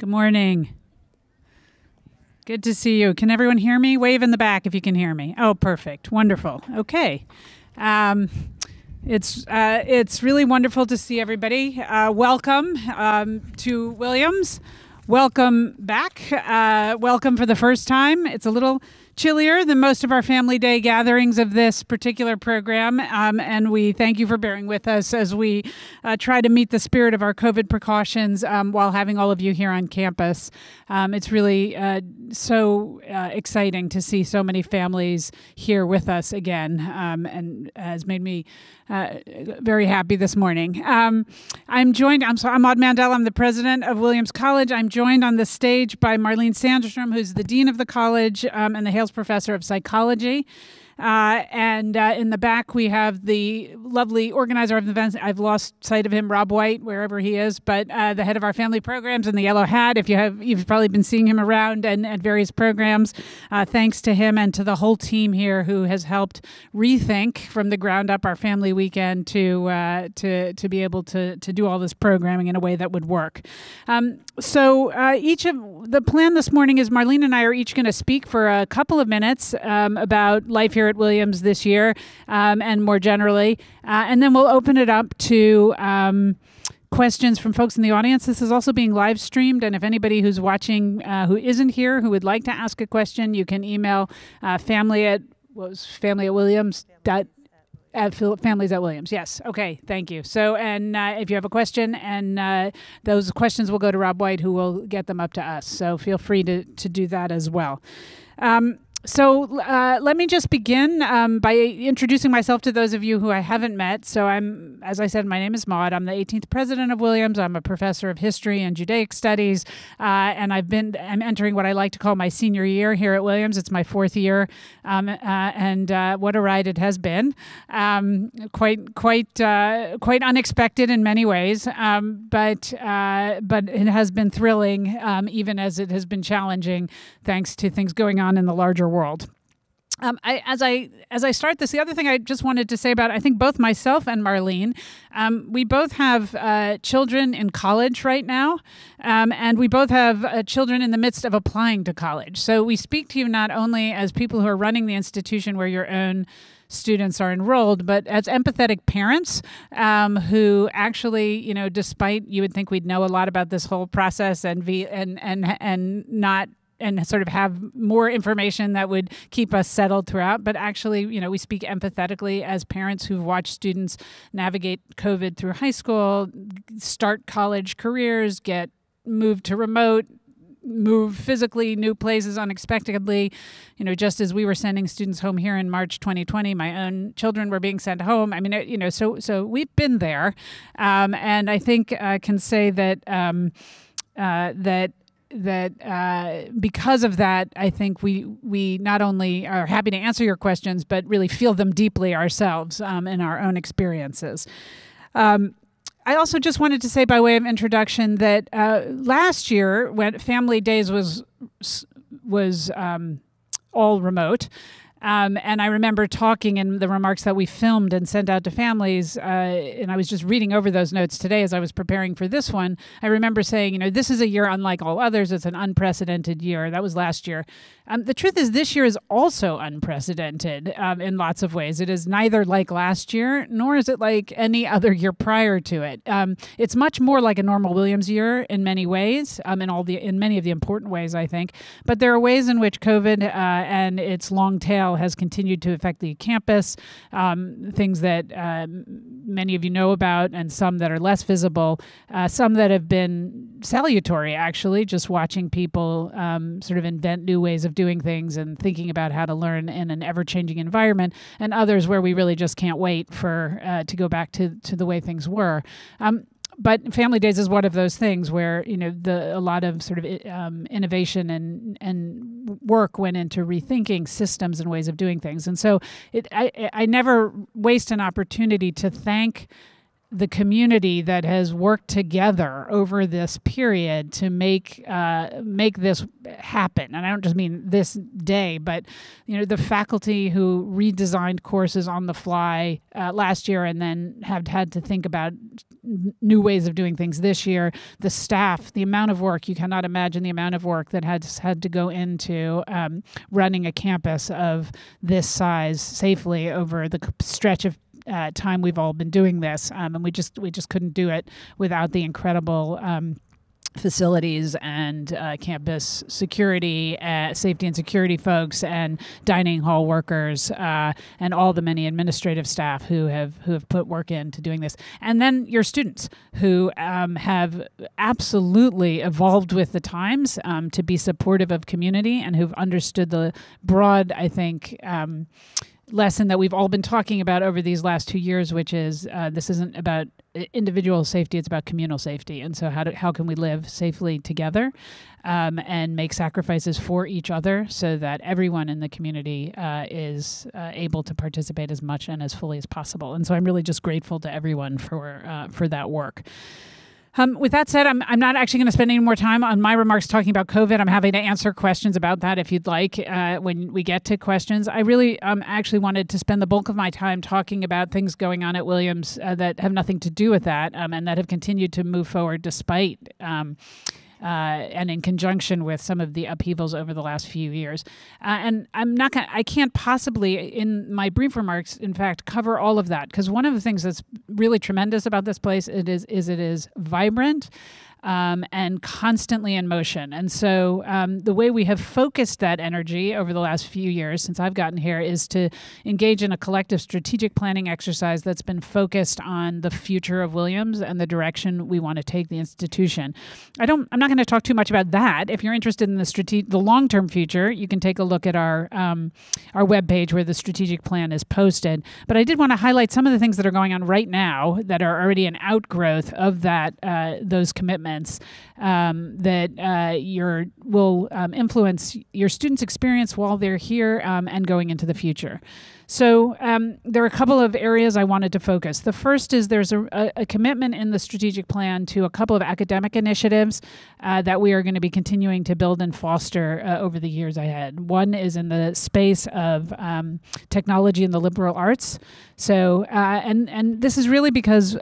Good morning. Good to see you. Can everyone hear me? Wave in the back if you can hear me. Oh, perfect. Wonderful. Okay. It's really wonderful to see everybody. Welcome to Williams. Welcome back. Welcome for the first time. It's a little chillier than most of our Family Day gatherings of this particular program, and we thank you for bearing with us as we try to meet the spirit of our COVID precautions while having all of you here on campus. It's really so exciting to see so many families here with us again, and has made me very happy this morning. I'm Maud Mandel. I'm the president of Williams College. I'm joined on the stage by Marlene Sandstrom, who's the dean of the college and the Hales professor of psychology. And in the back, we have the lovely organizer of the events. I've lost sight of him, Rob White, wherever he is, but the head of our family programs in the yellow hat. You've probably been seeing him around and at various programs. Thanks to him and to the whole team here who has helped rethink from the ground up our family weekend to be able to do all this programming in a way that would work. Each of the plan this morning is Marlene and I are each going to speak for a couple of minutes about life here at Williams this year and more generally. And then we'll open it up to questions from folks in the audience. This is also being live streamed. And if anybody who's watching who isn't here who would like to ask a question, you can email families at Williams. Families at Williams. Yes. Okay. Thank you. So, and if you have a question, and those questions will go to Rob White, who will get them up to us. So feel free to do that as well. Let me just begin by introducing myself to those of you who I haven't met. So as I said, my name is Maud. I'm the 18th president of Williams. I'm a professor of history and Judaic studies, and I'm entering what I like to call my senior year here at Williams. It's my fourth year, and what a ride it has been. Quite unexpected in many ways, but it has been thrilling, even as it has been challenging, thanks to things going on in the larger world. As I start this, the other thing I just wanted to say about, I think both myself and Marlene, we both have children in college right now, and we both have children in the midst of applying to college. So we speak to you not only as people who are running the institution where your own students are enrolled, but as empathetic parents who actually, despite you would think we'd know a lot about this whole process and sort of have more information that would keep us settled throughout. But actually, we speak empathetically as parents who've watched students navigate COVID through high school, start college careers, get moved to remote, move physically new places unexpectedly. Just as we were sending students home here in March 2020, my own children were being sent home. I mean, so we've been there. And I think I can say that because of that, I think we not only are happy to answer your questions, but really feel them deeply ourselves in our own experiences. I also just wanted to say by way of introduction that last year, when Family Days was all remote, and I remember talking in the remarks that we filmed and sent out to families, and I was just reading over those notes today as I was preparing for this one. I remember saying, this is a year unlike all others. It's an unprecedented year. That was last year. The truth is this year is also unprecedented in lots of ways. It is neither like last year, nor is it like any other year prior to it. It's much more like a normal Williams year in many ways, in many of the important ways, I think. But there are ways in which COVID and its long tail has continued to affect the campus, things that many of you know about and some that are less visible, some that have been salutary, actually, just watching people sort of invent new ways of doing things and thinking about how to learn in an ever-changing environment, and others where we really just can't wait to go back to the way things were. But Family Days is one of those things where a lot of sort of innovation and work went into rethinking systems and ways of doing things. And so I never waste an opportunity to thank the community that has worked together over this period to make this happen. And I don't just mean this day, but the faculty who redesigned courses on the fly last year and then have had to think about new ways of doing things this year, the staff, the amount of work, you cannot imagine the amount of work that has had to go into running a campus of this size safely over the stretch of time we've all been doing this, and we just couldn't do it without the incredible facilities and campus security, safety and security folks, and dining hall workers, and all the many administrative staff who have put work into doing this, and then your students who have absolutely evolved with the times to be supportive of community and who've understood the broad, I think, lesson that we've all been talking about over these last 2 years, which is this isn't about individual safety, it's about communal safety. And so how can we live safely together and make sacrifices for each other so that everyone in the community is able to participate as much and as fully as possible. And so I'm really just grateful to everyone for that work. With that said, I'm not actually going to spend any more time on my remarks talking about COVID. I'm happy to answer questions about that if you'd like when we get to questions. I really actually wanted to spend the bulk of my time talking about things going on at Williams that have nothing to do with that and that have continued to move forward despite and in conjunction with some of the upheavals over the last few years. And I can't possibly, in my brief remarks, in fact, cover all of that, because one of the things that's really tremendous about this place it is vibrant. And constantly in motion. And so the way we have focused that energy over the last few years since I've gotten here is to engage in a collective strategic planning exercise that's been focused on the future of Williams and the direction we want to take the institution. I'm not going to talk too much about that. If you're interested in the long-term future, you can take a look at our webpage where the strategic plan is posted. But I did want to highlight some of the things that are going on right now that are already an outgrowth of those commitments. That will influence your students' experience while they're here and going into the future. So there are a couple of areas I wanted to focus. The first is there's a commitment in the strategic plan to a couple of academic initiatives that we are going to be continuing to build and foster over the years ahead. One is in the space of technology and the liberal arts. So and this is really because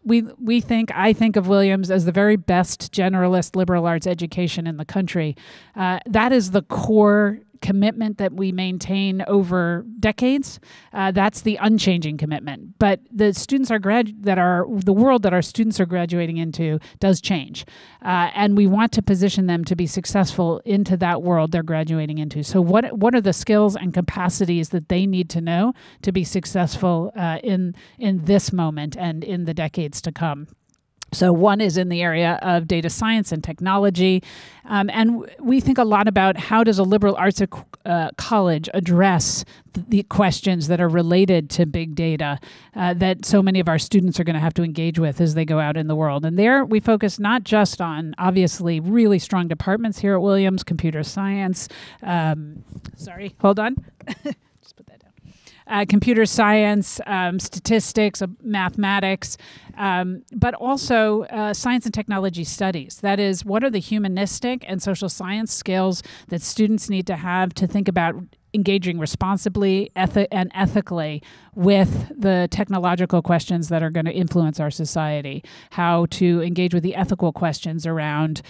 I think of Williams as the very best generalist liberal arts education in the country. That is the core commitment that we maintain over decades. That's the unchanging commitment. But the students the world that our students are graduating into does change, and we want to position them to be successful into that world they're graduating into. So, what are the skills and capacities that they need to know to be successful in this moment and in the decades to come? So one is in the area of data science and technology. And we think a lot about how does a liberal arts college address the questions that are related to big data that so many of our students are going to have to engage with as they go out in the world. And there we focus not just on, obviously, really strong departments here at Williams, computer science. Sorry, hold on. Just put that down. Computer science, statistics, mathematics, but also science and technology studies. That is, what are the humanistic and social science skills that students need to have to think about engaging responsibly and ethically with the technological questions that are going to influence our society, how to engage with the ethical questions around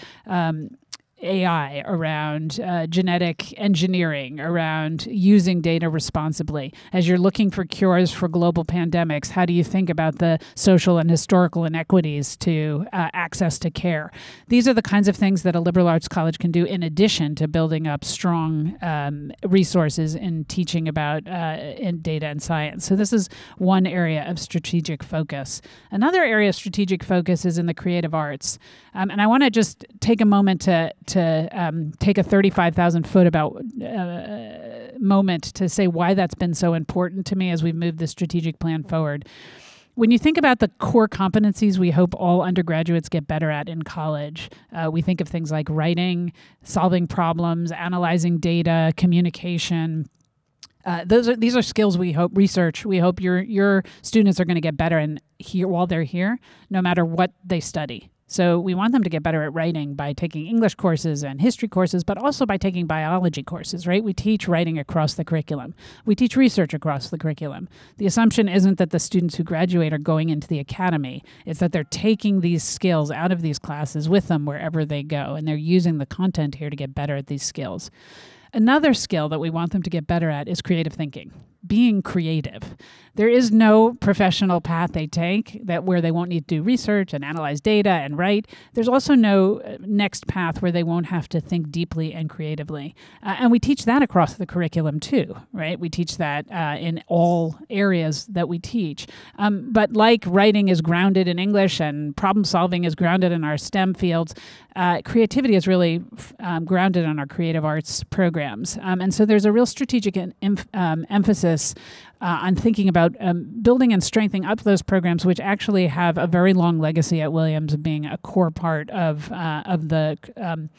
AI, around genetic engineering, around using data responsibly. As you're looking for cures for global pandemics, how do you think about the social and historical inequities to access to care? These are the kinds of things that a liberal arts college can do in addition to building up strong resources in teaching about in data and science. So this is one area of strategic focus. Another area of strategic focus is in the creative arts. And I want to just take a moment to take a 35,000-foot moment to say why that's been so important to me as we've moved the strategic plan forward. When you think about the core competencies we hope all undergraduates get better at in college, we think of things like writing, solving problems, analyzing data, communication, These are skills we hope your students are going to get better in here while they're here, no matter what they study. So we want them to get better at writing by taking English courses and history courses, but also by taking biology courses, right? We teach writing across the curriculum. We teach research across the curriculum. The assumption isn't that the students who graduate are going into the academy. It's that they're taking these skills out of these classes with them wherever they go, and they're using the content here to get better at these skills. Another skill that we want them to get better at is creative thinking, being creative. There is no professional path they take where they won't need to do research and analyze data and write. There's also no next path where they won't have to think deeply and creatively. And we teach that across the curriculum too, right? We teach that in all areas that we teach. But like writing is grounded in English and problem solving is grounded in our STEM fields, creativity is really grounded in our creative arts programs. And so there's a real strategic emphasis on thinking about building and strengthening up those programs, which actually have a very long legacy at Williams of being a core part of the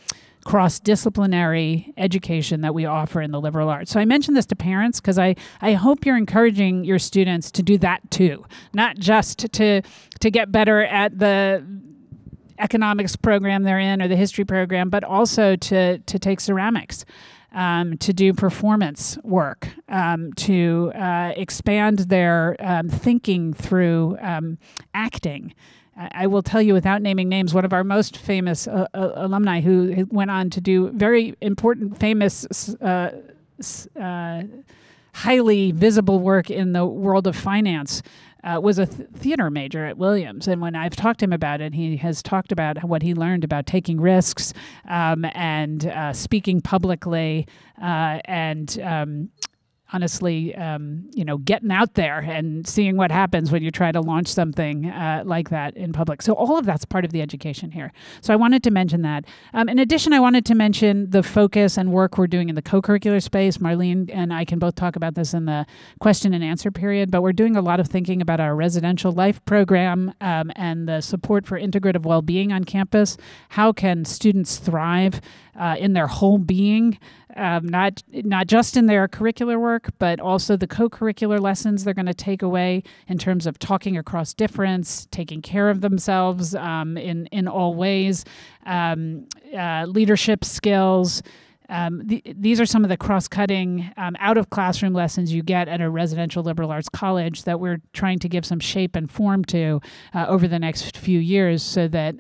cross-disciplinary education that we offer in the liberal arts. So I mentioned this to parents because I hope you're encouraging your students to do that too, not just to get better at the economics program they're in or the history program, but also to take ceramics. To do performance work, to expand their thinking through acting. I will tell you, without naming names, one of our most famous alumni who went on to do very important, famous, highly visible work in the world of finance, was a theater major at Williams. And when I've talked to him about it, he has talked about what he learned about taking risks and speaking publicly and honestly, getting out there and seeing what happens when you try to launch something like that in public. So all of that's part of the education here. So I wanted to mention that. In addition, I wanted to mention the focus and work we're doing in the co-curricular space. Marlene and I can both talk about this in the question and answer period, but we're doing a lot of thinking about our residential life program and the support for integrative well-being on campus. How can students thrive in their whole being? Not just in their curricular work, but also the co-curricular lessons they're going to take away in terms of talking across difference, taking care of themselves in all ways, leadership skills. These are some of the cross-cutting out-of-classroom lessons you get at a residential liberal arts college that we're trying to give some shape and form to over the next few years so that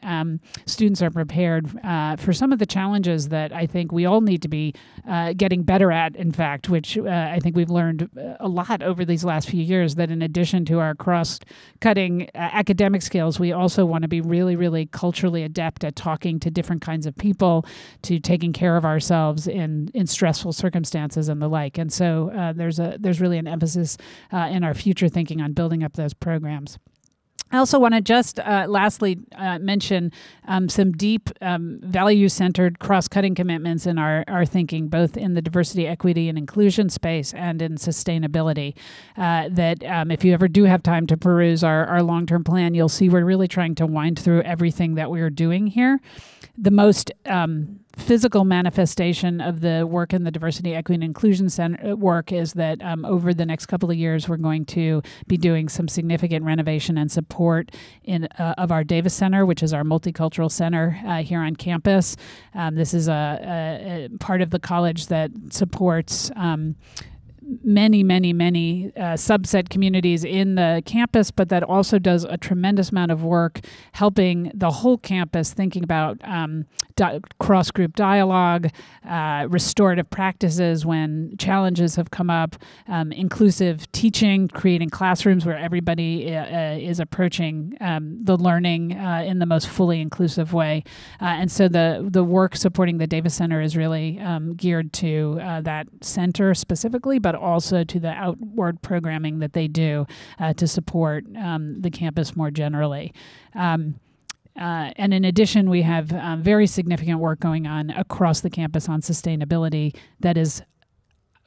students are prepared for some of the challenges that I think we all need to be getting better at, in fact, which I think we've learned a lot over these last few years, that in addition to our cross-cutting academic skills, we also want to be really, really culturally adept at talking to different kinds of people, to taking care of ourselves in stressful circumstances and the like. And so there's really an emphasis in our future thinking on building up those programs. I also want to just lastly mention some deep value-centered cross-cutting commitments in our thinking, both in the diversity, equity, and inclusion space and in sustainability. That if you ever do have time to peruse our long-term plan, you'll see we're really trying to wind through everything that we're doing here. The most physical manifestation of the work in the Diversity, Equity, and Inclusion Center work is that over the next couple of years, we're going to be doing some significant renovation and support of our Davis Center, which is our multicultural center here on campus. This is a part of the college that supports many subset communities in the campus, but that also does a tremendous amount of work helping the whole campus thinking about cross-group dialogue, restorative practices when challenges have come up, inclusive teaching, creating classrooms where everybody is approaching the learning in the most fully inclusive way. And so the work supporting the Davis Center is really geared to that center specifically, but also to the outward programming that they do to support the campus more generally. And in addition, we have very significant work going on across the campus on sustainability that is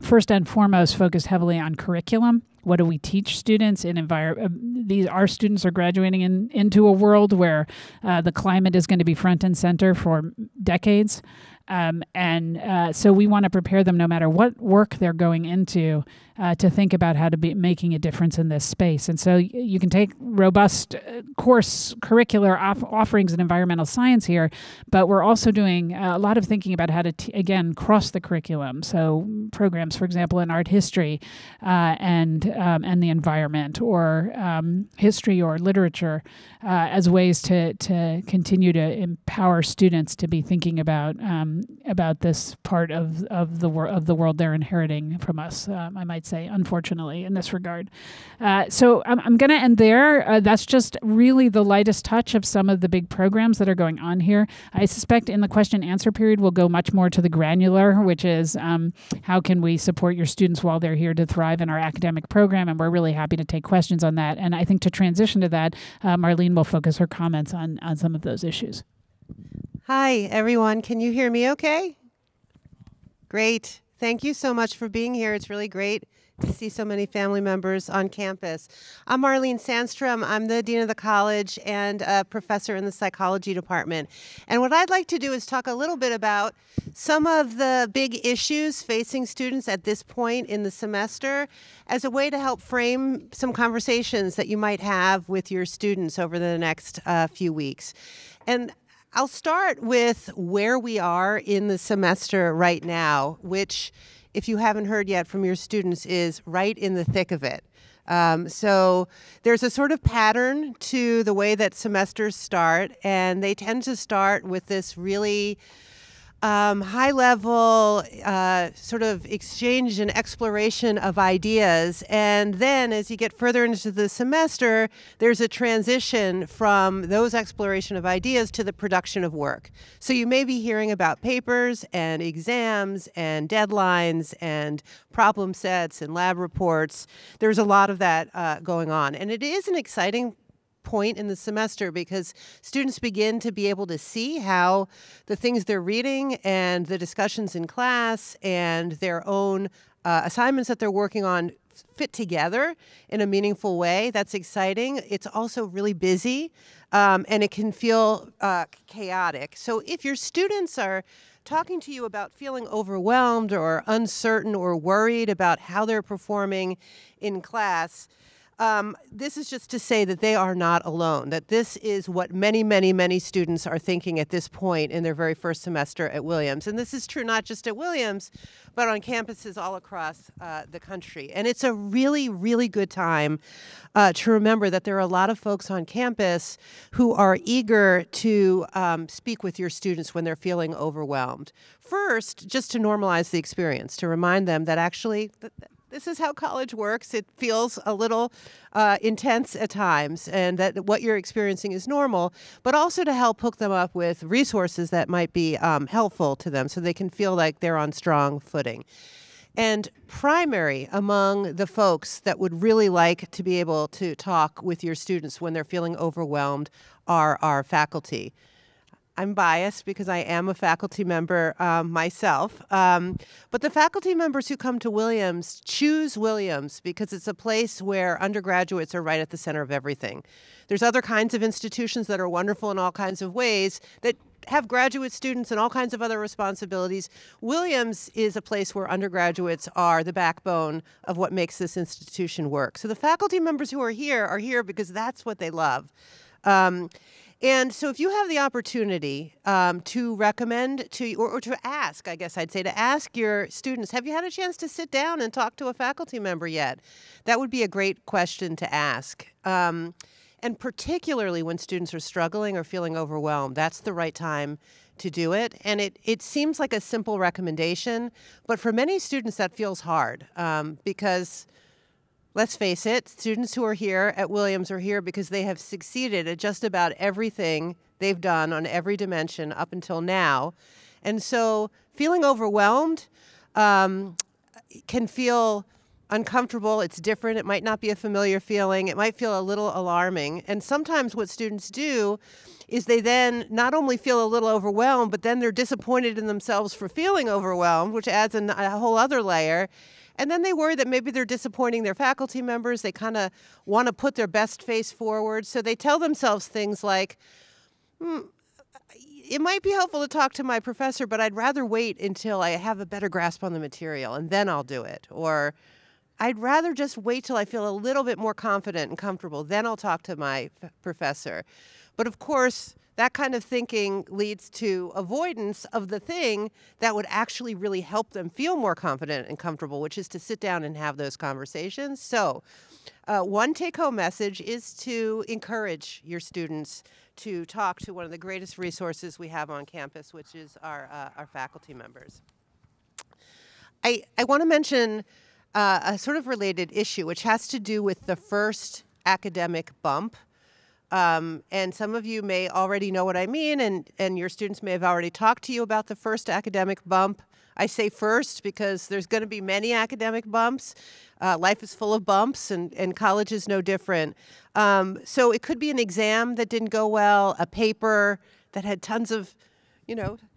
first and foremost focused heavily on curriculum. What do we teach students in our students are graduating into a world where the climate is going to be front and center for decades. So we want to prepare them no matter what work they're going into to think about how to be making a difference in this space. And so you can take robust course curricular offerings in environmental science here, but we're also doing a lot of thinking about how to, again, cross the curriculum. So programs, for example, in art history and the environment, or history or literature, as ways to continue to empower students to be thinking about this part of the world they're inheriting from us. I might say, unfortunately, in this regard. So I'm going to end there. That's just really the lightest touch of some of the big programs that are going on here. I suspect in the question and answer period we'll go much more to the granular, which is how can we support your students while they're here to thrive in our academic program, and we're really happy to take questions on that. And I think to transition to that, Marlene will focus her comments on some of those issues. Hi, everyone. Can you hear me okay? Great. Thank you so much for being here. It's really great to see so many family members on campus. I'm Marlene Sandstrom. I'm the Dean of the College and a professor in the psychology department. And what I'd like to do is talk a little bit about some of the big issues facing students at this point in the semester as a way to help frame some conversations that you might have with your students over the next few weeks. And I'll start with where we are in the semester right now, which, if you haven't heard yet from your students, is right in the thick of it. So there's a sort of pattern to the way that semesters start, and they tend to start with this really high-level sort of exchange and exploration of ideas. And then as you get further into the semester, there's a transition from those exploration of ideas to the production of work. So you may be hearing about papers and exams and deadlines and problem sets and lab reports. There's a lot of that going on. And it is an exciting point in the semester because students begin to be able to see how the things they're reading and the discussions in class and their own assignments that they're working on fit together in a meaningful way. That's exciting. It's also really busy, and it can feel chaotic. So if your students are talking to you about feeling overwhelmed or uncertain or worried about how they're performing in class, this is just to say that they are not alone, that this is what many, many, many students are thinking at this point in their very first semester at Williams. And this is true not just at Williams, but on campuses all across the country. And it's a really, really good time to remember that there are a lot of folks on campus who are eager to speak with your students when they're feeling overwhelmed. First, just to normalize the experience, to remind them that actually this is how college works. It feels a little intense at times, and that what you're experiencing is normal, but also to help hook them up with resources that might be helpful to them so they can feel like they're on strong footing. And primary among the folks that would really like to be able to talk with your students when they're feeling overwhelmed are our faculty. I'm biased because I am a faculty member myself, but the faculty members who come to Williams choose Williams because it's a place where undergraduates are right at the center of everything. There's other kinds of institutions that are wonderful in all kinds of ways that have graduate students and all kinds of other responsibilities. Williams is a place where undergraduates are the backbone of what makes this institution work. So the faculty members who are here because that's what they love. And so if you have the opportunity to recommend to, or to ask, I guess I'd say, to ask your students, have you had a chance to sit down and talk to a faculty member yet? That would be a great question to ask. And particularly when students are struggling or feeling overwhelmed, that's the right time to do it. And it seems like a simple recommendation, but for many students that feels hard because, let's face it, students who are here at Williams are here because they have succeeded at just about everything they've done on every dimension up until now. And so feeling overwhelmed can feel uncomfortable. It's different. It might not be a familiar feeling. It might feel a little alarming. And sometimes what students do is they then not only feel a little overwhelmed, but then they're disappointed in themselves for feeling overwhelmed, which adds a whole other layer. And then they worry that maybe they're disappointing their faculty members. They kind of want to put their best face forward. So they tell themselves things like, it might be helpful to talk to my professor, but I'd rather wait until I have a better grasp on the material, and then I'll do it. Or I'd rather just wait till I feel a little bit more confident and comfortable. Then I'll talk to my professor. But of course, that kind of thinking leads to avoidance of the thing that would actually really help them feel more confident and comfortable, which is to sit down and have those conversations. So one take-home message is to encourage your students to talk to one of the greatest resources we have on campus, which is our faculty members. I want to mention a sort of related issue, which has to do with the first academic bump. And some of you may already know what I mean, and your students may have already talked to you about the first academic bump. I say first because there's going to be many academic bumps. Life is full of bumps, and college is no different. So it could be an exam that didn't go well, a paper that had tons of,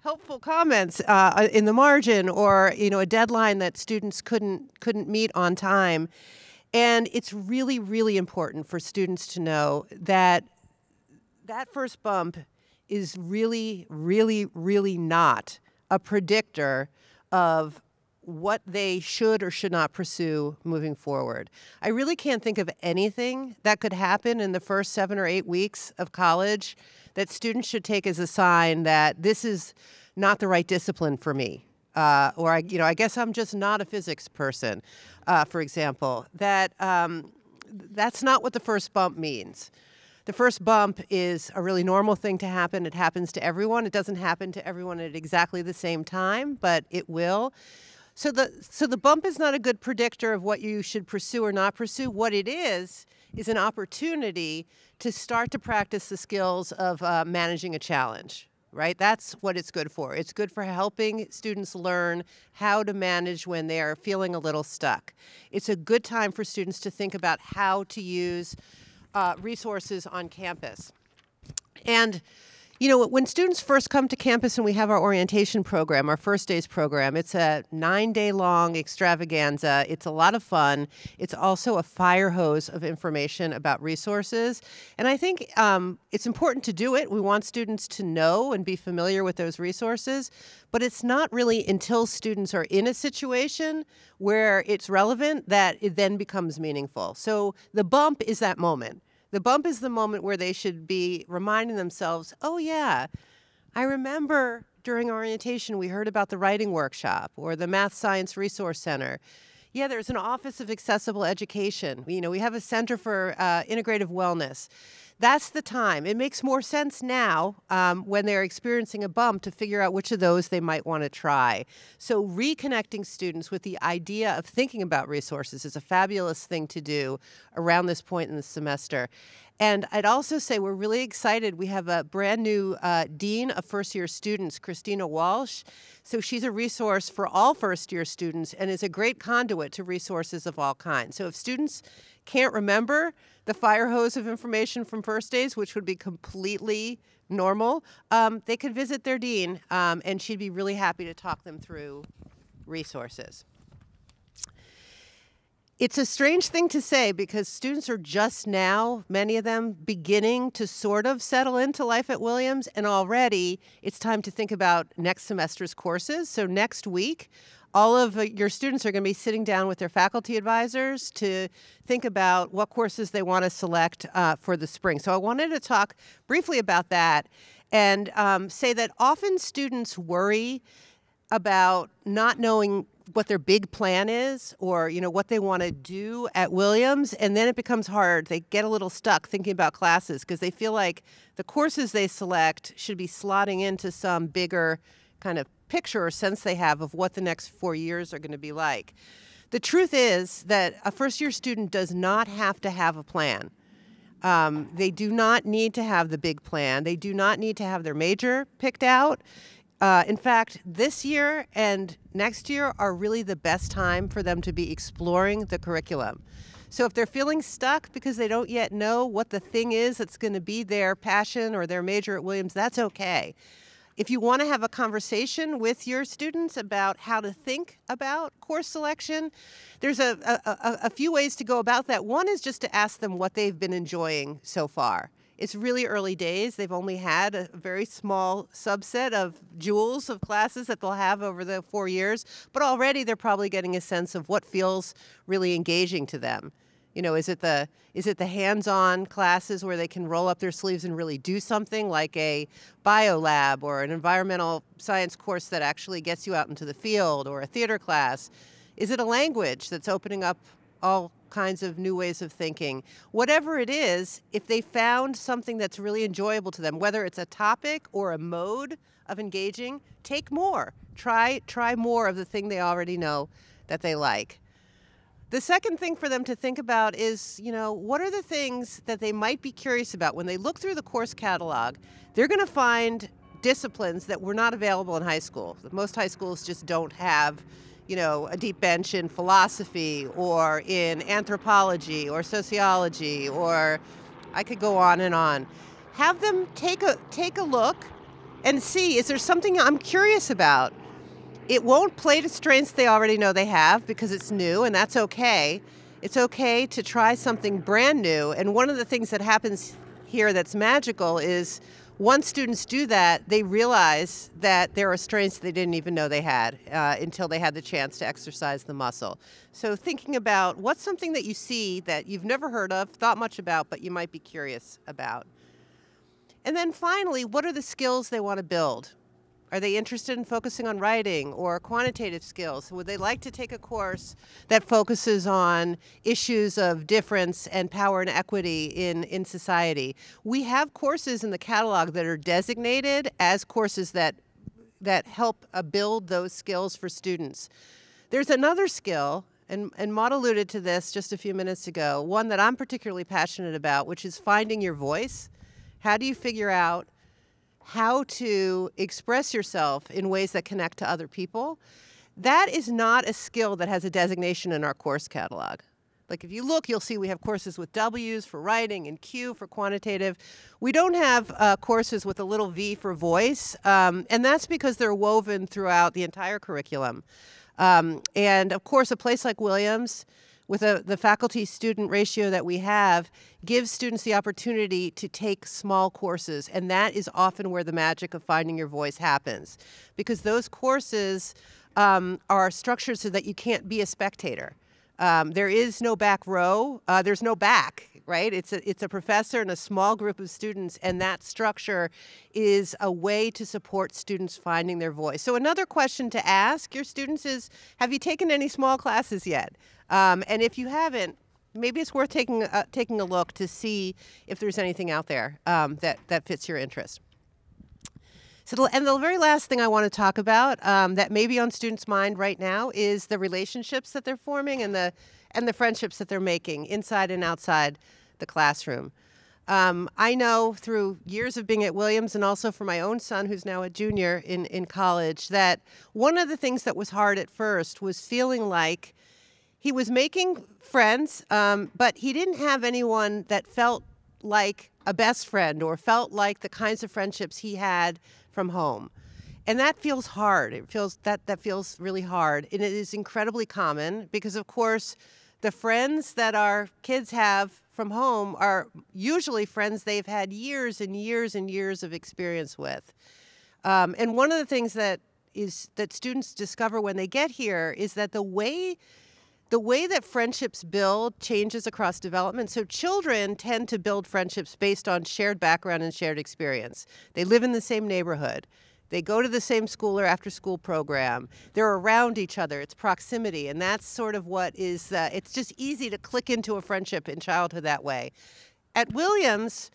helpful comments in the margin, or, a deadline that students couldn't meet on time. And it's really, really important for students to know that that first bump is really, really, really not a predictor of what they should or should not pursue moving forward. I really can't think of anything that could happen in the first 7 or 8 weeks of college that students should take as a sign that this is not the right discipline for me. Or I guess I'm just not a physics person, for example. That's not what the first bump means. The first bump is a really normal thing to happen. It happens to everyone. It doesn't happen to everyone at exactly the same time, but it will. So the bump is not a good predictor of what you should pursue or not pursue. What it is an opportunity to start to practice the skills of managing a challenge. Right? That's what it's good for. It's good for helping students learn how to manage when they're feeling a little stuck. It's a good time for students to think about how to use resources on campus. And, when students first come to campus and we have our orientation program, our first days program, it's a 9-day-long extravaganza. It's a lot of fun. It's also a fire hose of information about resources. And I think it's important to do it. We want students to know and be familiar with those resources. But it's not really until students are in a situation where it's relevant that it then becomes meaningful. So the bump is that moment. The bump is the moment where they should be reminding themselves, oh yeah, I remember during orientation we heard about the writing workshop or the Math Science Resource Center. Yeah, there's an Office of Accessible Education. We have a Center for Integrative Wellness. That's the time. It makes more sense now when they're experiencing a bump to figure out which of those they might want to try. So reconnecting students with the idea of thinking about resources is a fabulous thing to do around this point in the semester. And I'd also say we're really excited. We have a brand new Dean of First-Year Students, Christina Walsh. So she's a resource for all first-year students and is a great conduit to resources of all kinds. So if students can't remember the fire hose of information from first days, which would be completely normal, they could visit their dean, and she'd be really happy to talk them through resources. It's a strange thing to say because students are just now, many of them, beginning to sort of settle into life at Williams, and already it's time to think about next semester's courses. So next week, all of your students are going to be sitting down with their faculty advisors to think about what courses they want to select for the spring. So I wanted to talk briefly about that and say that often students worry about not knowing what their big plan is or, what they want to do at Williams, and then it becomes hard. They get a little stuck thinking about classes because they feel like the courses they select should be slotting into some bigger kind of picture or sense they have of what the next 4 years are going to be like. The truth is that a first-year student does not have to have a plan. They do not need to have the big plan. They do not need to have their major picked out. In fact, this year and next year are really the best time for them to be exploring the curriculum. So if they're feeling stuck because they don't yet know what the thing is that's going to be their passion or their major at Williams, that's okay. If you want to have a conversation with your students about how to think about course selection, there's a few ways to go about that. One is just to ask them what they've been enjoying so far It's really early days. They've only had a very small subset of jewels of classes that they'll have over the 4 years, but already they're probably getting a sense of what feels really engaging to them. You know, is it the hands-on classes where they can roll up their sleeves and really do something like a bio lab or an environmental science course that actually gets you out into the field, or a theater class? Is it a language that's opening up all kinds of new ways of thinking? Whatever it is, if they found something that's really enjoyable to them, whether it's a topic or a mode of engaging, take more. Try more of the thing they already know that they like. The second thing for them to think about is, you know, what are the things that they might be curious about? When they look through the course catalog, they're going to find disciplines that were not available in high school. Most high schools just don't have, you know, a deep bench in philosophy or in anthropology or sociology, or I could go on and on. Have them take a look and see, is there something I'm curious about? It won't play to strengths they already know they have because it's new, and that's okay. It's okay to try something brand new. And one of the things that happens here that's magical is once students do that, they realize that there are strengths they didn't even know they had until they had the chance to exercise the muscle. So thinking about what's something that you see that you've never heard of, thought much about, but you might be curious about. And then finally, what are the skills they want to build? Are they interested in focusing on writing or quantitative skills? Would they like to take a course that focuses on issues of difference and power and equity in society? We have courses in the catalog that are designated as courses that help build those skills for students. There's another skill, and Maud alluded to this just a few minutes ago, one that I'm particularly passionate about, which is finding your voice. How do you figure out how to express yourself in ways that connect to other people? That is not a skill that has a designation in our course catalog. Like if you look, you'll see we have courses with W's for writing and Q for quantitative. We don't have courses with a little V for voice, and that's because they're woven throughout the entire curriculum. And of course, a place like Williams, with the faculty-student ratio that we have, gives students the opportunity to take small courses, and that is often where the magic of finding your voice happens, because those courses are structured so that you can't be a spectator. There is no back row. There's no back, right? It's a professor and a small group of students, and that structure is a way to support students finding their voice. So another question to ask your students is, have you taken any small classes yet? And if you haven't, maybe it's worth taking a look to see if there's anything out there that fits your interest. So, and the very last thing I want to talk about that may be on students' mind right now is the relationships that they're forming and the friendships that they're making inside and outside the classroom. I know through years of being at Williams, and also for my own son, who's now a junior in college, that one of the things that was hard at first was feeling like he was making friends, but he didn't have anyone that felt like a best friend or felt like the kinds of friendships he had from home. And that feels hard. That feels really hard. And it is incredibly common because, of course, the friends that our kids have from home are usually friends they've had years and years and years of experience with. And one of the things that students discover when they get here is that the way that friendships build changes across development. So children tend to build friendships based on shared background and shared experience. They live in the same neighborhood. They go to the same school or after-school program. They're around each other. It's proximity. And that's sort of what is, it's just easy to click into a friendship in childhood that way. At Williams,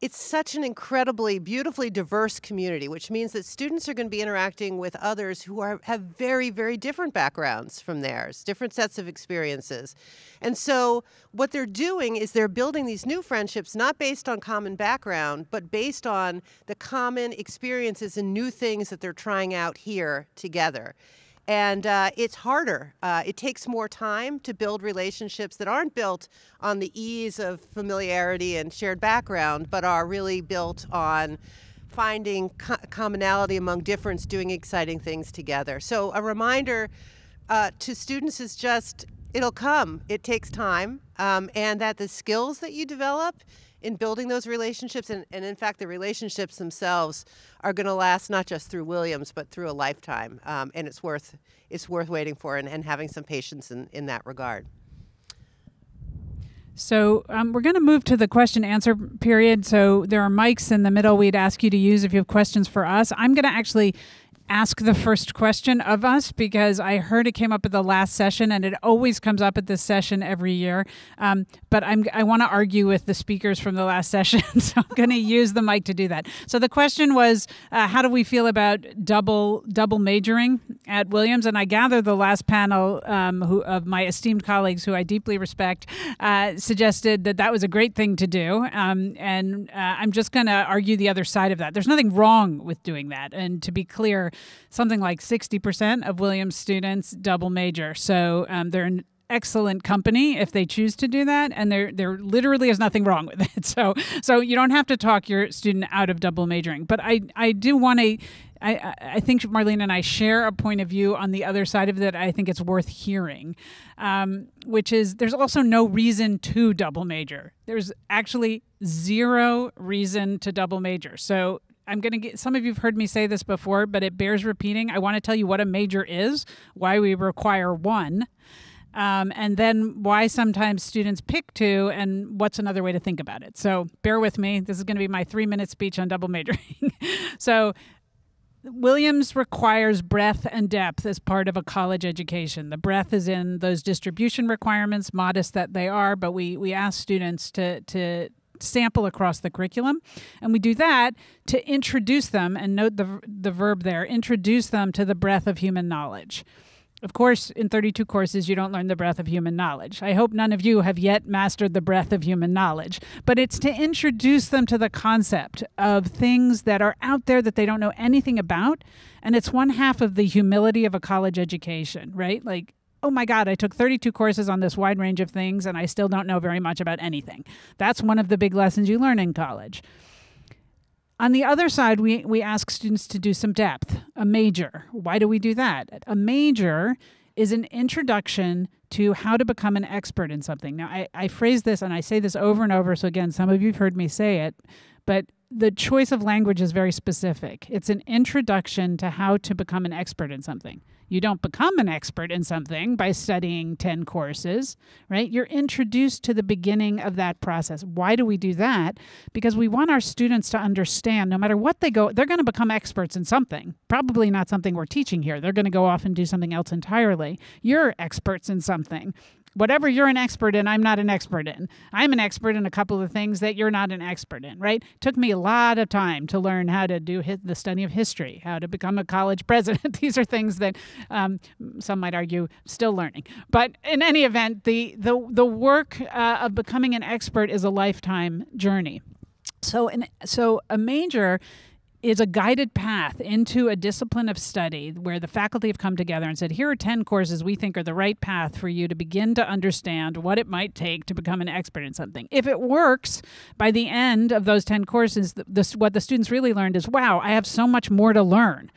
it's such an incredibly, beautifully diverse community, which means that students are going to be interacting with others who have very, very different backgrounds from theirs, different sets of experiences. And so what they're doing is they're building these new friendships, not based on common background, but based on the common experiences and new things that they're trying out here together. And it's harder. It takes more time to build relationships that aren't built on the ease of familiarity and shared background, but are really built on finding commonality among difference, doing exciting things together. So a reminder to students is just, it'll come. It takes time, and that the skills that you develop in building those relationships. And in fact, the relationships themselves are going to last not just through Williams, but through a lifetime. And it's worth waiting for and having some patience in that regard. So we're going to move to the question answer period. So there are mics in the middle we'd ask you to use if you have questions for us. I'm going to actually ask the first question of us because I heard it came up at the last session, and it always comes up at this session every year. But I want to argue with the speakers from the last session, so I'm going to use the mic to do that. So the question was, how do we feel about double majoring at Williams? And I gather the last panel of my esteemed colleagues, who I deeply respect, suggested that was a great thing to do. And I'm just going to argue the other side of that. There's nothing wrong with doing that. And to be clear, something like 60% of Williams students double major. So they're an excellent company if they choose to do that, and there literally is nothing wrong with it. So you don't have to talk your student out of double majoring. But I do want to. I think Marlene and I share a point of view on the other side of that. I think it's worth hearing, which is there's also no reason to double major. There's actually zero reason to double major. So I'm going to get, some of you have heard me say this before, but it bears repeating. I want to tell you what a major is, why we require one, and then why sometimes students pick two, and what's another way to think about it. So bear with me. This is going to be my 3-minute speech on double majoring. So Williams requires breadth and depth as part of a college education. The breadth is in those distribution requirements, modest that they are, but we ask students to sample across the curriculum. And we do that to introduce them, and note the verb there, introduce them to the breadth of human knowledge. Of course, in 32 courses, you don't learn the breadth of human knowledge. I hope none of you have yet mastered the breadth of human knowledge, but it's to introduce them to the concept of things that are out there that they don't know anything about. And it's one half of the humility of a college education, right? Like, oh my God, I took 32 courses on this wide range of things and I still don't know very much about anything. That's one of the big lessons you learn in college. On the other side, we ask students to do some depth, a major. Why do we do that? A major is an introduction to how to become an expert in something. Now, I phrase this and I say this over and over, so again, some of you have heard me say it, but the choice of language is very specific. It's an introduction to how to become an expert in something. You don't become an expert in something by studying 10 courses, right? You're introduced to the beginning of that process. Why do we do that? Because we want our students to understand no matter what they go, they're going to become experts in something. Probably not something we're teaching here. They're going to go off and do something else entirely. You're experts in something. Whatever you're an expert in, I'm not an expert in. I'm an expert in a couple of things that you're not an expert in, right? Took me a lot of time to learn how to do the study of history, how to become a college president. These are things that some might argue still learning. But in any event, the work of becoming an expert is a lifetime journey. So a major is a guided path into a discipline of study where the faculty have come together and said, here are 10 courses we think are the right path for you to begin to understand what it might take to become an expert in something. If it works, by the end of those 10 courses, what the students really learned is, wow, I have so much more to learn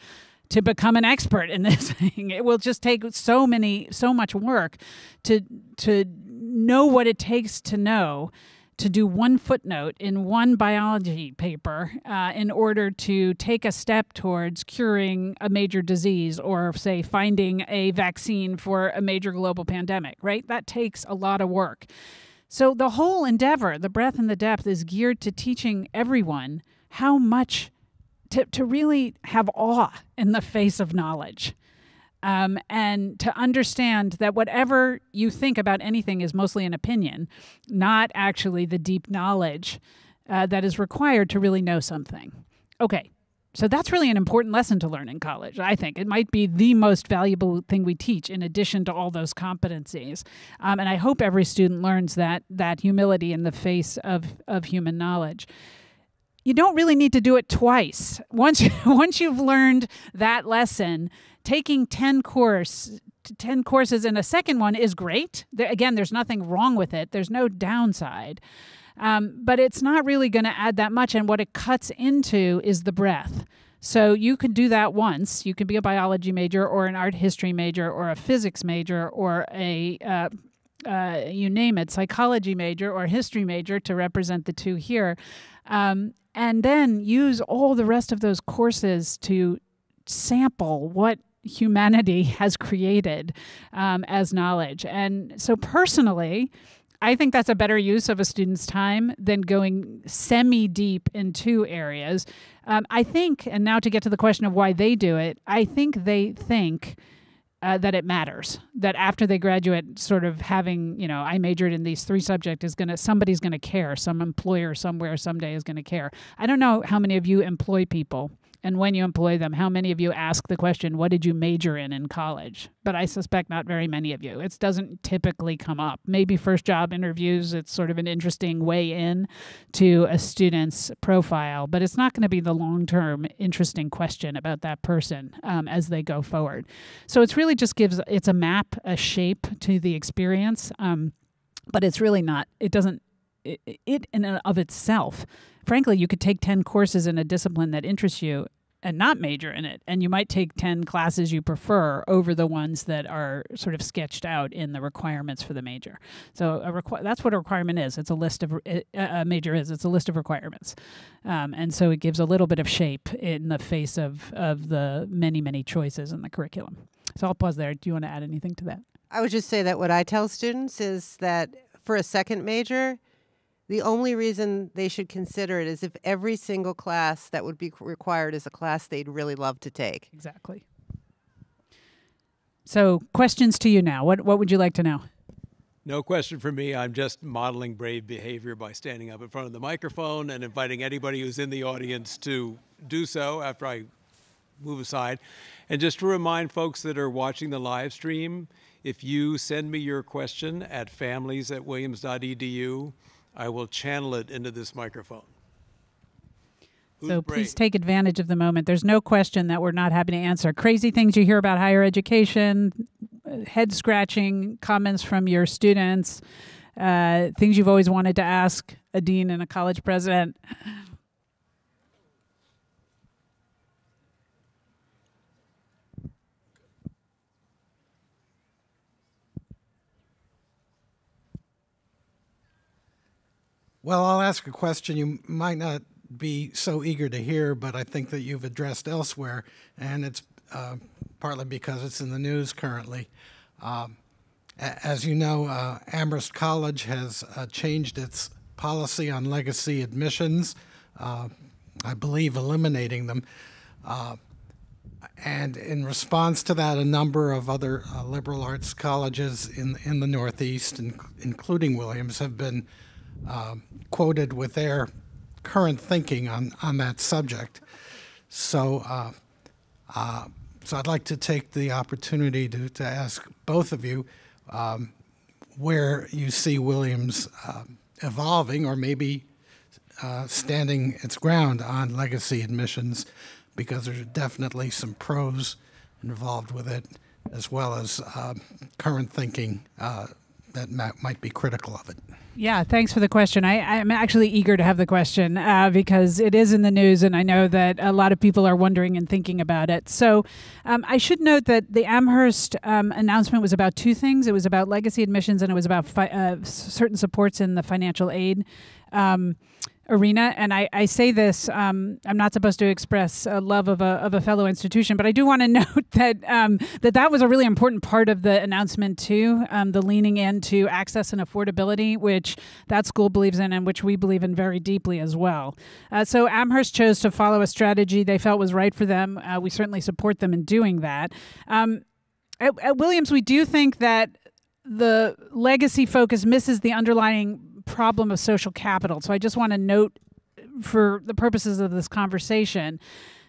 to become an expert in this thing. It will just take so much work to know what it takes to know, to do one footnote in one biology paper in order to take a step towards curing a major disease or, say, finding a vaccine for a major global pandemic, right? That takes a lot of work. So the whole endeavor, the breadth and the depth, is geared to teaching everyone how much to really have awe in the face of knowledge. And to understand that whatever you think about anything is mostly an opinion, not actually the deep knowledge that is required to really know something. Okay, so that's really an important lesson to learn in college, I think. It might be the most valuable thing we teach in addition to all those competencies. And I hope every student learns that humility in the face of human knowledge. You don't really need to do it twice. Once you've learned that lesson, taking 10 courses in a second one is great. Again, there's nothing wrong with it. There's no downside. But it's not really going to add that much. And what it cuts into is the breadth. So you could do that once. You could be a biology major or an art history major or a physics major or a you name it, psychology major or history major to represent the two here. And then use all the rest of those courses to sample what humanity has created as knowledge. And so personally, I think that's a better use of a student's time than going semi-deep in two areas. I think, and now to get to the question of why they do it, I think they think that it matters, that after they graduate, sort of having, I majored in these 3 subjects somebody's going to care. Some employer somewhere someday is going to care. I don't know how many of you employ people. And when you employ them, how many of you ask the question, what did you major in college? But I suspect not very many of you. It doesn't typically come up. Maybe first job interviews, it's sort of an interesting way in to a student's profile, but it's not going to be the long-term interesting question about that person as they go forward. So it's really just it's a map, a shape to the experience, but it's really not, it in and of itself. Frankly, you could take 10 courses in a discipline that interests you and not major in it. And you might take 10 classes you prefer over the ones that are sort of sketched out in the requirements for the major. So that's what a requirement is. It's a list of, a major is, it's a list of requirements. And so it gives a little bit of shape in the face of the many, many choices in the curriculum. So I'll pause there. Do you want to add anything to that? I would just say that what I tell students is that for a second major, the only reason they should consider it is if every single class that would be required is a class they'd really love to take. Exactly. So questions to you now. What would you like to know? No question for me. I'm just modeling brave behavior by standing up in front of the microphone and inviting anybody who's in the audience to do so after I move aside. And just to remind folks that are watching the live stream, if you send me your question at families@williams.edu, I will channel it into this microphone. So please take advantage of the moment. There's no question that we're not happy to answer. Crazy things you hear about higher education, head-scratching comments from your students, things you've always wanted to ask a dean and a college president. Well, I'll ask a question you might not be so eager to hear, but I think that you've addressed elsewhere, and it's partly because it's in the news currently. As you know, Amherst College has changed its policy on legacy admissions, I believe eliminating them. And in response to that, a number of other liberal arts colleges in the Northeast, including Williams, have been quoted with their current thinking on that subject. So I'd like to take the opportunity to ask both of you where you see Williams evolving or maybe standing its ground on legacy admissions, because there's definitely some pros involved with it, as well as current thinking that might be critical of it. Yeah, thanks for the question. I'm actually eager to have the question because it is in the news, and I know that a lot of people are wondering and thinking about it. So I should note that the Amherst announcement was about 2 things. It was about legacy admissions, and it was about certain supports in the financial aid arena. And I say this, I'm not supposed to express a love of a fellow institution, but I do want to note that that was a really important part of the announcement too, the leaning into access and affordability, which that school believes in and which we believe in very deeply as well. So Amherst chose to follow a strategy they felt was right for them. We certainly support them in doing that. At Williams, we do think that the legacy focus misses the underlying problem of social capital. So I just want to note, for the purposes of this conversation,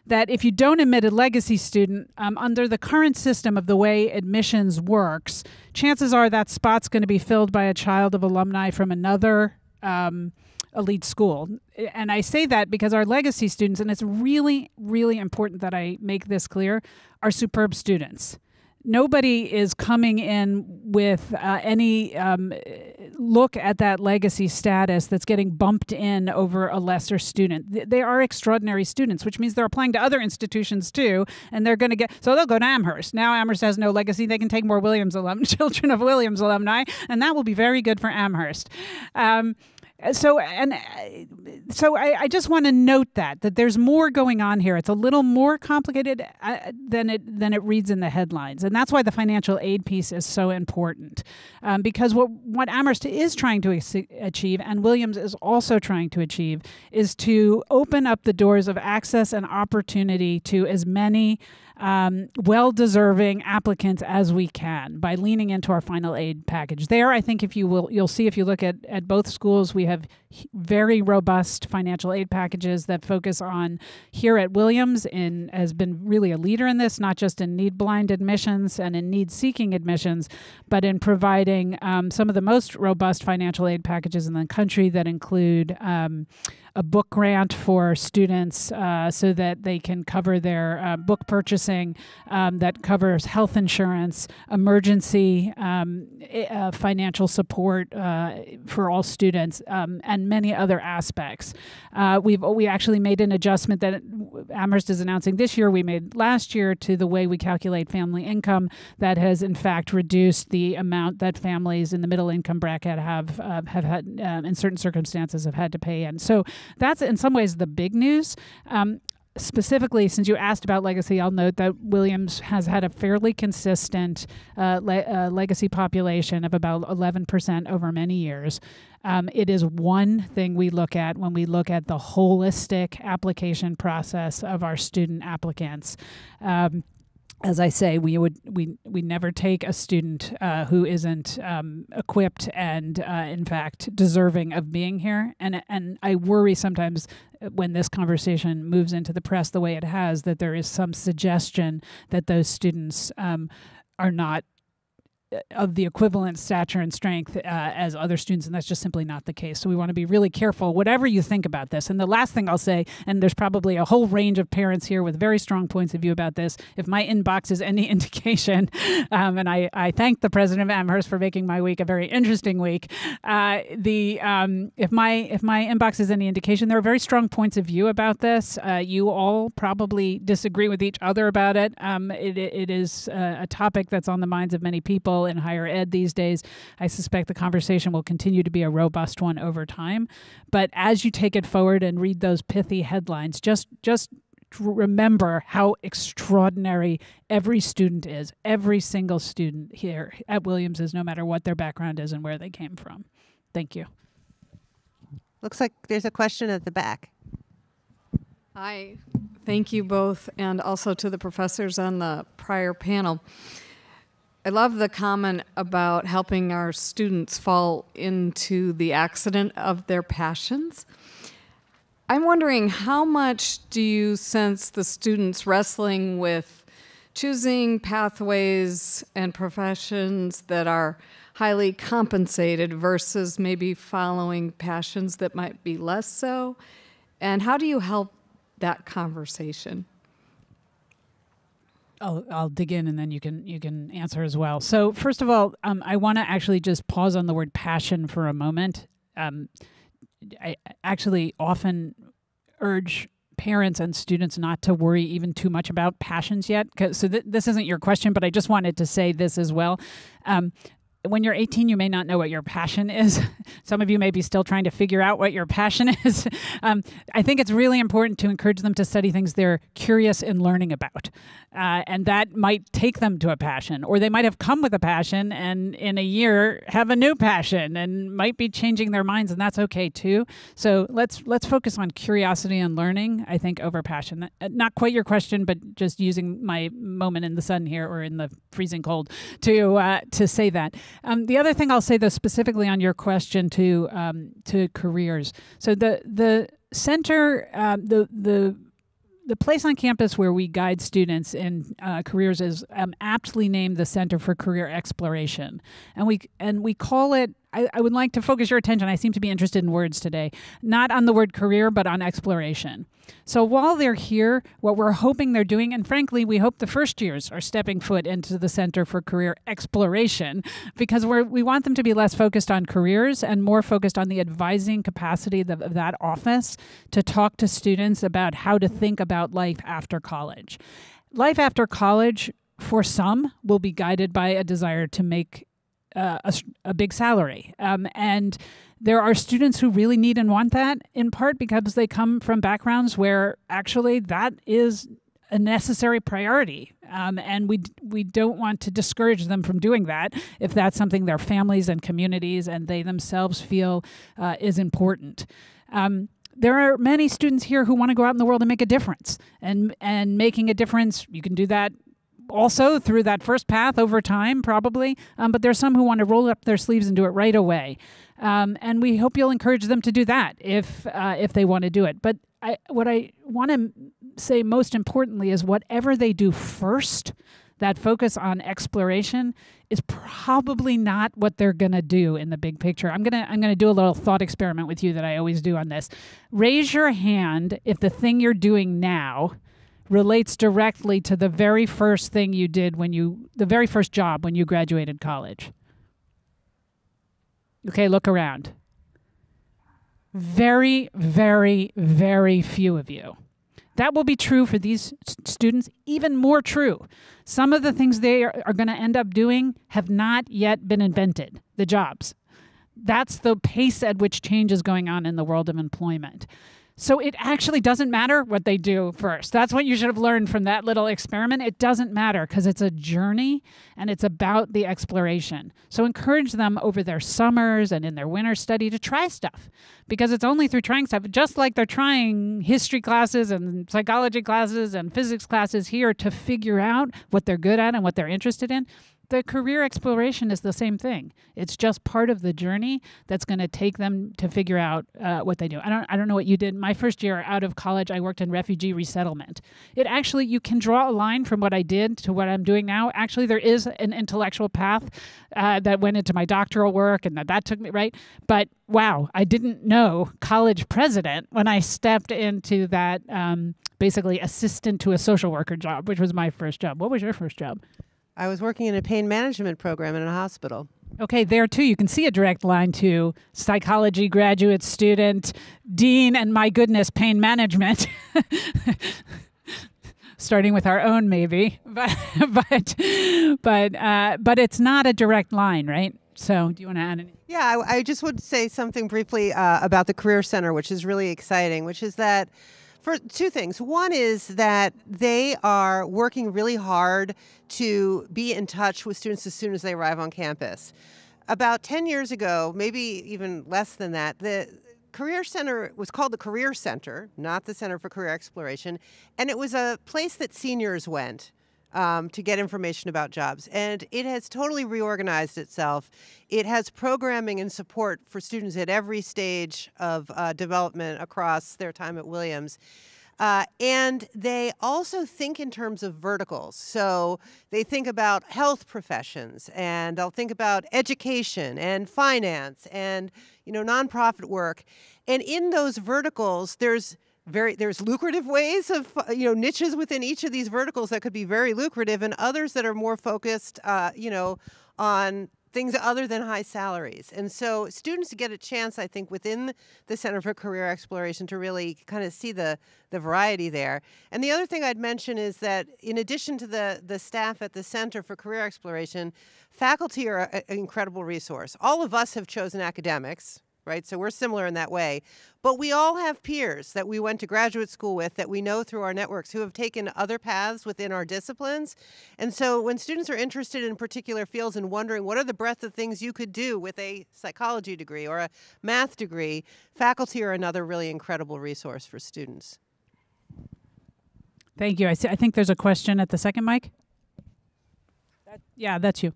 that if you don't admit a legacy student under the current system of the way admissions works, chances are that spot's going to be filled by a child of alumni from another elite school. And I say that because our legacy students, and it's really, really important that I make this clear, are superb students. nobody is coming in with any look at that legacy status that's getting bumped in over a lesser student. They are extraordinary students, which means they're applying to other institutions too, and they're going to so they'll go to Amherst. Now Amherst has no legacy. They can take more children of Williams alumni, and that will be very good for Amherst. So I just want to note that there's more going on here. It's a little more complicated than it reads in the headlines, and that's why the financial aid piece is so important. Because what Amherst is trying to achieve, and Williams is also trying to achieve, is to open up the doors of access and opportunity to as many well-deserving applicants as we can by leaning into our final aid package. There, I think you'll see if you look at both schools, we have very robust financial aid packages that focus on, here at Williams, has been really a leader in this, not just in need-blind admissions and in need-seeking admissions, but in providing some of the most robust financial aid packages in the country that include a book grant for students so that they can cover their book purchasing, that covers health insurance, emergency financial support for all students, and many other aspects. We actually made an adjustment that Amherst is announcing this year, we made last year, to the way we calculate family income that has in fact reduced the amount that families in the middle income bracket have had, in certain circumstances, have had to pay in. So that's in some ways the big news. Specifically, since you asked about legacy, I'll note that Williams has had a fairly consistent legacy population of about 11% over many years. It is one thing we look at when we look at the holistic application process of our student applicants. As I say, we never take a student who isn't equipped and, in fact, deserving of being here. And I worry sometimes when this conversation moves into the press the way it has, that there is some suggestion that those students are not of the equivalent stature and strength as other students, and that's just simply not the case. So we want to be really careful, whatever you think about this. And the last thing I'll say, and there's probably a whole range of parents here with very strong points of view about this, if my inbox is any indication, and I thank the president of Amherst for making my week a very interesting week, if my inbox is any indication, there are very strong points of view about this. You all probably disagree with each other about it. It is a topic that's on the minds of many people in higher ed these days. I suspect the conversation will continue to be a robust one over time. But as you take it forward and read those pithy headlines, just remember how extraordinary every student is. Every single student here at Williams is, no matter what their background is and where they came from. Thank you. Looks like there's a question at the back. Hi. Thank you both, and also to the professors on the prior panel. I love the comment about helping our students fall into the accident of their passions. I'm wondering, how much do you sense the students wrestling with choosing pathways and professions that are highly compensated versus maybe following passions that might be less so? And how do you help that conversation? I'll dig in, and then you can answer as well. So first of all, I want to actually just pause on the word passion for a moment. I actually often urge parents and students not to worry even too much about passions yet. So this isn't your question, but I just wanted to say this as well. When you're 18, you may not know what your passion is. Some of you may be still trying to figure out what your passion is. I think it's really important to encourage them to study things they're curious in learning about. And that might take them to a passion, or they might have come with a passion and in a year have a new passion and might be changing their minds, and that's okay too. So let's focus on curiosity and learning, I think, over passion. Not quite your question, but just using my moment in the sun here or in the freezing cold to say that. The other thing I'll say, though, specifically on your question to careers. So the center, the place on campus where we guide students in careers is aptly named the Center for Career Exploration, and we call it I would like to focus your attention. I seem to be interested in words today, not on the word career, but on exploration. So while they're here, what we're hoping they're doing, and frankly, we hope the first years are stepping foot into the Center for Career Exploration, because we want them to be less focused on careers and more focused on the advising capacity of that office to talk to students about how to think about life after college. Life after college, for some, will be guided by a desire to make a big salary. And there are students who really need and want that, in part because they come from backgrounds where actually that is a necessary priority. And we don't want to discourage them from doing that if that's something their families and communities and they themselves feel is important. There are many students here who want to go out in the world and make a difference. And making a difference, you can do that also through that first path over time, probably. But there's some who want to roll up their sleeves and do it right away. And we hope you'll encourage them to do that if they want to do it. But what I want to say most importantly is whatever they do first, that focus on exploration is probably not what they're going to do in the big picture. I'm going to do a little thought experiment with you that I always do on this. Raise your hand if the thing you're doing now relates directly to the very first thing you did the very first job when you graduated college. Okay, look around. Very, very, very few of you. That will be true for these students, even more true. Some of the things they are going to end up doing have not yet been invented, the jobs. That's the pace at which change is going on in the world of employment. So it actually doesn't matter what they do first. That's what you should have learned from that little experiment. It doesn't matter because it's a journey and it's about the exploration. So encourage them over their summers and in their winter study to try stuff, because it's only through trying stuff, just like they're trying history classes and psychology classes and physics classes here to figure out what they're good at and what they're interested in. The career exploration is the same thing. It's just part of the journey that's going to take them to figure out what they do. I don't know what you did. My first year out of college, I worked in refugee resettlement. It actually, you can draw a line from what I did to what I'm doing now. Actually, there is an intellectual path that went into my doctoral work, and that took me, right? But wow, I didn't know college president when I stepped into that basically assistant to a social worker job, which was my first job. What was your first job? I was working in a pain management program in a hospital. Okay, there too, you can see a direct line to psychology graduate student, dean, and my goodness, pain management. Starting with our own, maybe, but it's not a direct line, right? So, do you want to add anything? Yeah, I just would say something briefly about the Career Center, which is really exciting, which is that for two things. One is that they are working really hard to be in touch with students as soon as they arrive on campus. About 10 years ago, maybe even less than that, the Career Center was called the Career Center, not the Center for Career Exploration, and it was a place that seniors went to get information about jobs. And it has totally reorganized itself. It has programming and support for students at every stage of development across their time at Williams. And they also think in terms of verticals. So they think about health professions, and they'll think about education and finance and, nonprofit work. And in those verticals, there's lucrative ways of, niches within each of these verticals that could be very lucrative, and others that are more focused, on things other than high salaries. And so students get a chance, I think, within the Center for Career Exploration to really kind of see the variety there. And the other thing I'd mention is that in addition to the staff at the Center for Career Exploration, faculty are an incredible resource. All of us have chosen academics, right? So we're similar in that way. But we all have peers that we went to graduate school with that we know through our networks who have taken other paths within our disciplines. And so when students are interested in particular fields and wondering what are the breadth of things you could do with a psychology degree or a math degree, faculty are another really incredible resource for students. Thank you. I think there's a question at the second mic. Yeah, that's you.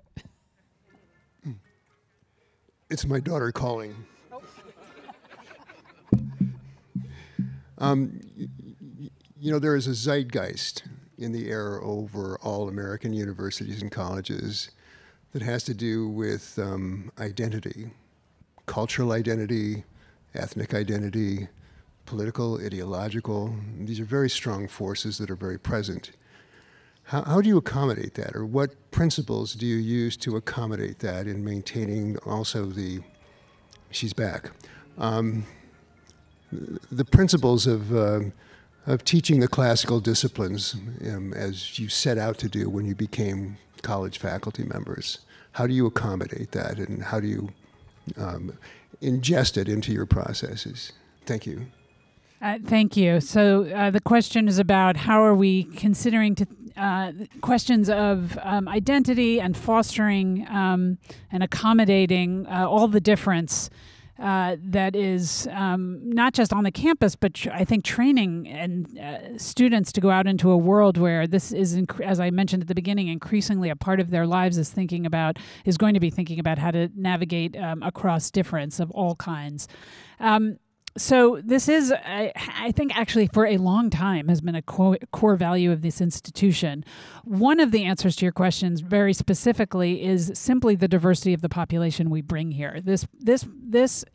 It's my daughter calling. There is a zeitgeist in the air over all American universities and colleges that has to do with identity cultural identity, ethnic identity, political, ideological. These are very strong forces that are very present. How do you accommodate that, or what principles do you use to accommodate that in maintaining also the, she's back, the principles of teaching the classical disciplines as you set out to do when you became college faculty members? How do you accommodate that, and how do you ingest it into your processes? Thank you. Thank you. So the question is about how are we considering questions of identity and fostering and accommodating all the difference that is not just on the campus, but I think training and students to go out into a world where this is, as I mentioned at the beginning, increasingly a part of their lives is going to be thinking about how to navigate across difference of all kinds. So this is, I think, actually for a long time has been a core value of this institution. One of the answers to your questions very specifically is simply the diversity of the population we bring here. This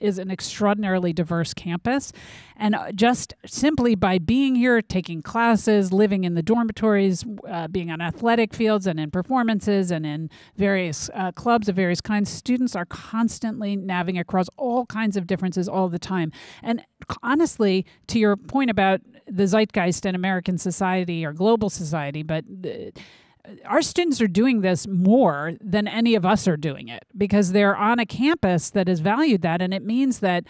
is an extraordinarily diverse campus, and just simply by being here, taking classes, living in the dormitories, being on athletic fields and in performances and in various clubs of various kinds, students are constantly navigating across all kinds of differences all the time. And honestly, to your point about the zeitgeist in American society or global society, but our students are doing this more than any of us are doing it because they're on a campus that has valued that, and it means that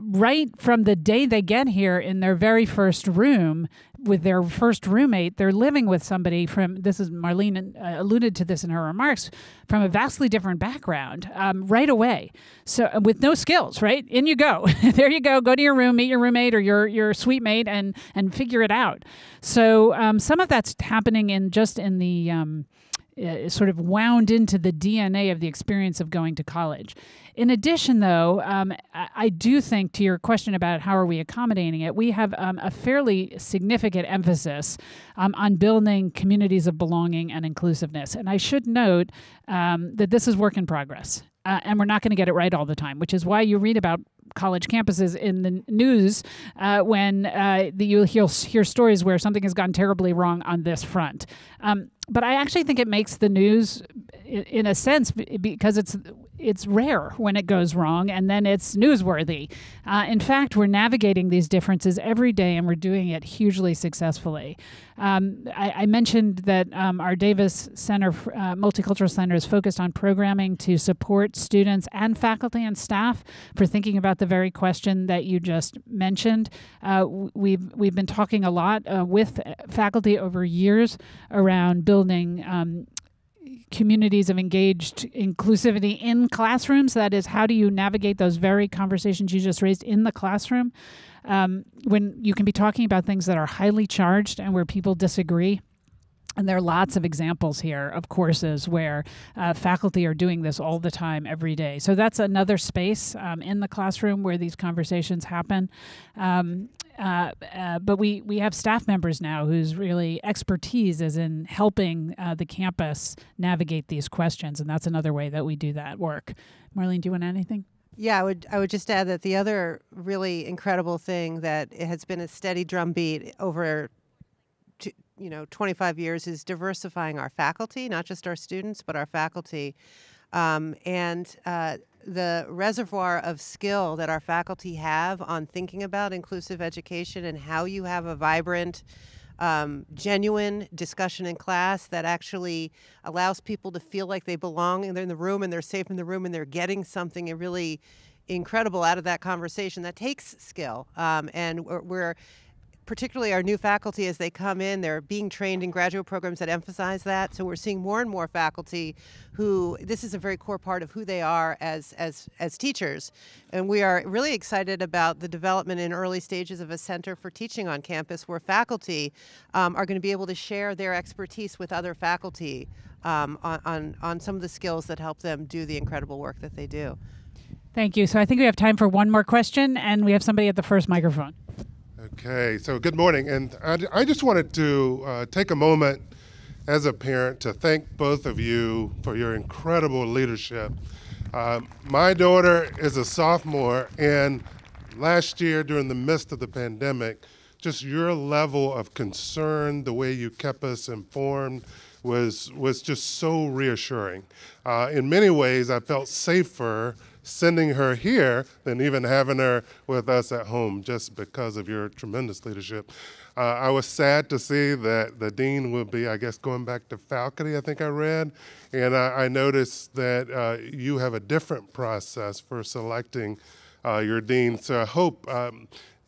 right from the day they get here in their very first room with their first roommate, they're living with somebody Marlene alluded to this in her remarks, from a vastly different background right away. So with no skills, right? In you go. There you go. Go to your room, meet your roommate or your suite mate and figure it out. So some of that's happening in the sort of wound into the DNA of the experience of going to college. In addition, though, I do think to your question about how are we accommodating it, we have a fairly significant emphasis on building communities of belonging and inclusiveness. And I should note that this is work in progress. And we're not going to get it right all the time, which is why you read about college campuses in the news when you'll hear stories where something has gone terribly wrong on this front. But I actually think it makes the news, in a sense, because it's rare when it goes wrong, and then it's newsworthy. In fact, we're navigating these differences every day, and we're doing it hugely successfully. I mentioned that our Davis Center, Multicultural Center, is focused on programming to support students and faculty and staff for thinking about the very question that you just mentioned. We've been talking a lot with faculty over years around building communities of engaged inclusivity in classrooms. That is, how do you navigate those very conversations you just raised in the classroom when you can be talking about things that are highly charged and where people disagree. And there are lots of examples here of courses where faculty are doing this all the time, every day. So that's another space in the classroom where these conversations happen. But we have staff members now whose really expertise is in helping the campus navigate these questions, and that's another way that we do that work. Marlene, do you want anything? Yeah, I would just add that the other really incredible thing that it has been a steady drumbeat over 25 years is diversifying our faculty, not just our students, but our faculty. The reservoir of skill that our faculty have on thinking about inclusive education and how you have a vibrant, genuine discussion in class that actually allows people to feel like they belong and they're in the room and they're safe in the room and they're getting something really incredible out of that conversation. That takes skill. And we're particularly our new faculty, as they come in, they're being trained in graduate programs that emphasize that. So we're seeing more and more faculty who, this is a very core part of who they are as teachers. And we are really excited about the development in early stages of a center for teaching on campus where faculty are going to be able to share their expertise with other faculty on some of the skills that help them do the incredible work that they do. Thank you. So I think we have time for one more question, and we have somebody at the first microphone. Okay, so good morning, and I just wanted to take a moment as a parent to thank both of you for your incredible leadership My daughter is a sophomore, and last year during the midst of the pandemic, just your level of concern, the way you kept us informed, was just so reassuring. In many ways, I felt safer sending her here than even having her with us at home, just because of your tremendous leadership. I was sad to see that the dean will be, I guess, going back to faculty, I think I read, and I noticed that you have a different process for selecting your dean. So I hope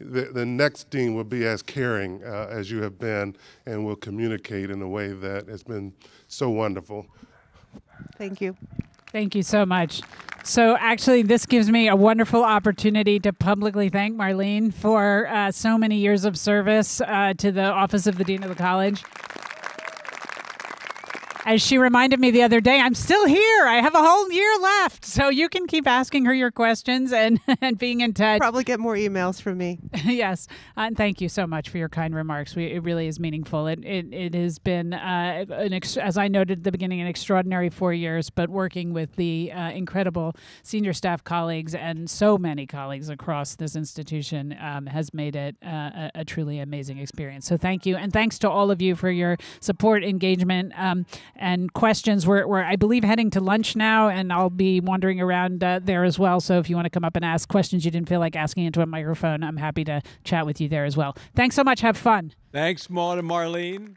the next dean will be as caring as you have been, and will communicate in a way that has been so wonderful. Thank you. Thank you so much. So actually, this gives me a wonderful opportunity to publicly thank Marlene for so many years of service to the Office of the Dean of the College. As she reminded me the other day, I'm still here. I have a whole year left. So you can keep asking her your questions and being in touch. Probably get more emails from me. Yes. And thank you so much for your kind remarks. It really is meaningful. It has been, as I noted at the beginning, an extraordinary 4 years, but working with the incredible senior staff colleagues and so many colleagues across this institution has made it a truly amazing experience. So thank you. And thanks to all of you for your support, engagement, and questions. We're, I believe, heading to lunch now, and I'll be wandering around there as well. So if you want to come up and ask questions you didn't feel like asking into a microphone, I'm happy to chat with you there as well. Thanks so much. Have fun. Thanks, Maud and Marlene.